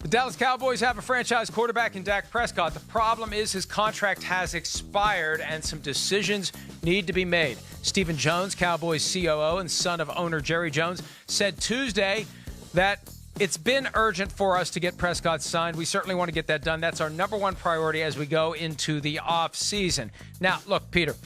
The Dallas Cowboys have a franchise quarterback in Dak Prescott. The problem is his contract has expired and some decisions need to be made. Stephen Jones, Cowboys COO and son of owner Jerry Jones, said Tuesday that it's been urgent for us to get Prescott signed. We certainly want to get that done. That's our number one priority as we go into the offseason. Now, look, Peter,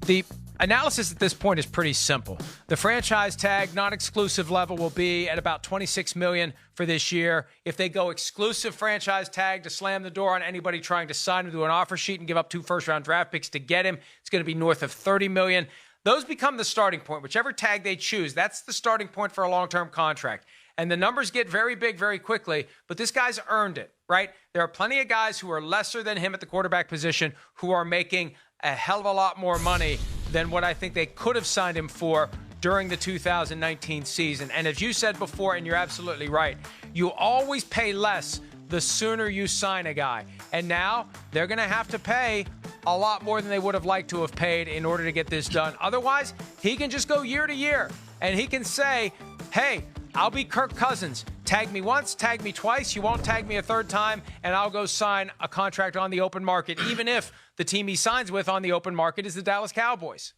the analysis at this point is pretty simple. The franchise tag, non-exclusive level, will be at about $26 million for this year. If they go exclusive franchise tag to slam the door on anybody trying to sign him to an offer sheet and give up 2 first-round draft picks to get him, it's going to be north of $30 million. Those become the starting point. Whichever tag they choose, that's the starting point for a long-term contract. And the numbers get very big very quickly, but this guy's earned it, right? There are plenty of guys who are lesser than him at the quarterback position who are making a hell of a lot more money than what I think they could have signed him for during the 2019 season. And as you said before, and you're absolutely right, you always pay less the sooner you sign a guy. And now they're going to have to pay a lot more than they would have liked to have paid in order to get this done. Otherwise, he can just go year to year, and he can say, hey, I'll be Kirk Cousins. Tag me once, tag me twice. You won't tag me a third time, and I'll go sign a contract on the open market, even if the team he signs with on the open market is the Dallas Cowboys.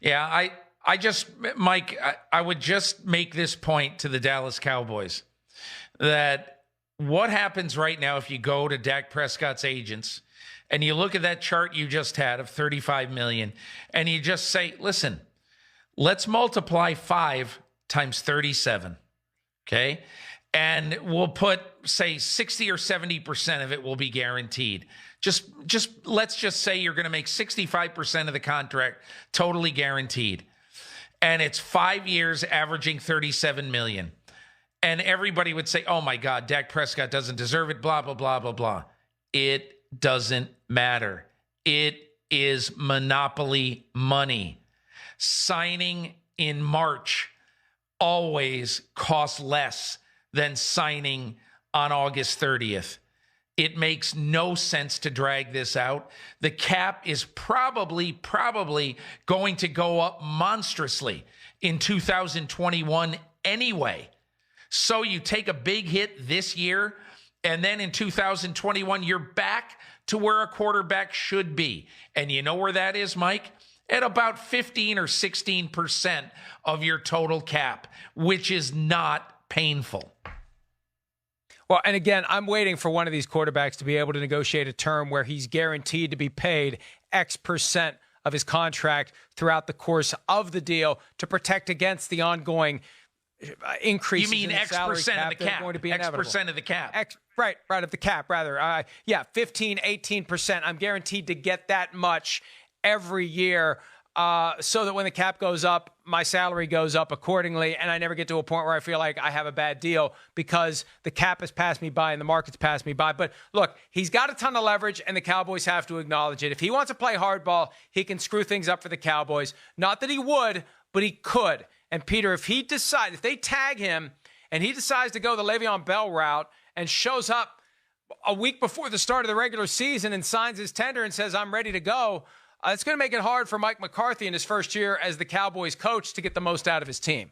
Yeah, I just, Mike, I would just make this point to the Dallas Cowboys that what happens right now if you go to Dak Prescott's agents and you look at that chart you just had of $35 million and you just say, listen, let's multiply 5 times 37, okay? And we'll put, say, 60 or 70% of it will be guaranteed. Let's just say you're going to make 65% of the contract totally guaranteed. And it's 5 years averaging $37 million. And everybody would say, oh my God, Dak Prescott doesn't deserve it, blah, blah, blah, blah, blah. It doesn't matter. It is monopoly money. Signing in March always costs less than signing on August 30th. It makes no sense to drag this out. The cap is probably going to go up monstrously in 2021 anyway. So you take a big hit this year, and then in 2021, you're back to where a quarterback should be. And you know where that is, Mike? At about 15 or 16% of your total cap, which is not painful. Well, and again, I'm waiting for one of these quarterbacks to be able to negotiate a term where he's guaranteed to be paid X percent of his contract throughout the course of the deal to protect against the ongoing increases. You mean in the X salary percent cap of the that are cap? going to be X inevitable. percent of the cap. Right, of the cap, rather. 15, 18%. I'm guaranteed to get that much every year so that when the cap goes up, my salary goes up accordingly, and I never get to a point where I feel like I have a bad deal because the cap has passed me by and the market's passed me by. But look, he's got a ton of leverage, and the Cowboys have to acknowledge it. If he wants to play hardball, he can screw things up for the Cowboys. Not that he would, but he could. And Peter, if they tag him and he decides to go the Le'Veon Bell route and shows up a week before the start of the regular season and signs his tender and says, I'm ready to go, it's going to make it hard for Mike McCarthy in his first year as the Cowboys coach to get the most out of his team.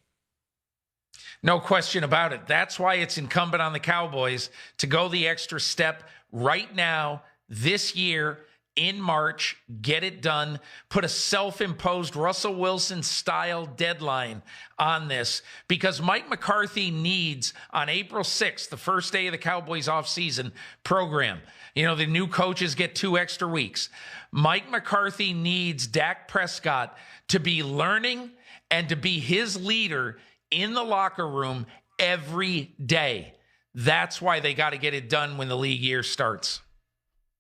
No question about it. That's why it's incumbent on the Cowboys to go the extra step right now, this year, in March, get it done, put a self-imposed Russell Wilson-style deadline on this, because Mike McCarthy needs, on April 6th, the first day of the Cowboys offseason program, the new coaches get 2 extra weeks. Mike McCarthy needs Dak Prescott to be learning and to be his leader in the locker room every day. That's why they got to get it done when the league year starts.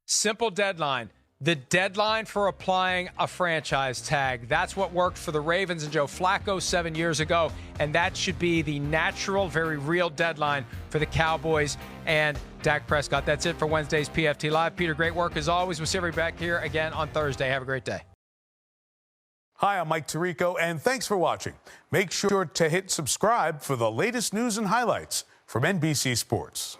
Simple deadline. The deadline for applying a franchise tag. That's what worked for the Ravens and Joe Flacco 7 years ago, and that should be the natural, very real deadline for the Cowboys and Dak Prescott. That's it for Wednesday's PFT Live. Peter, great work as always. We'll see you back here again on Thursday. Have a great day. Hi, I'm Mike Tirico, and thanks for watching. Make sure to hit subscribe for the latest news and highlights from NBC Sports.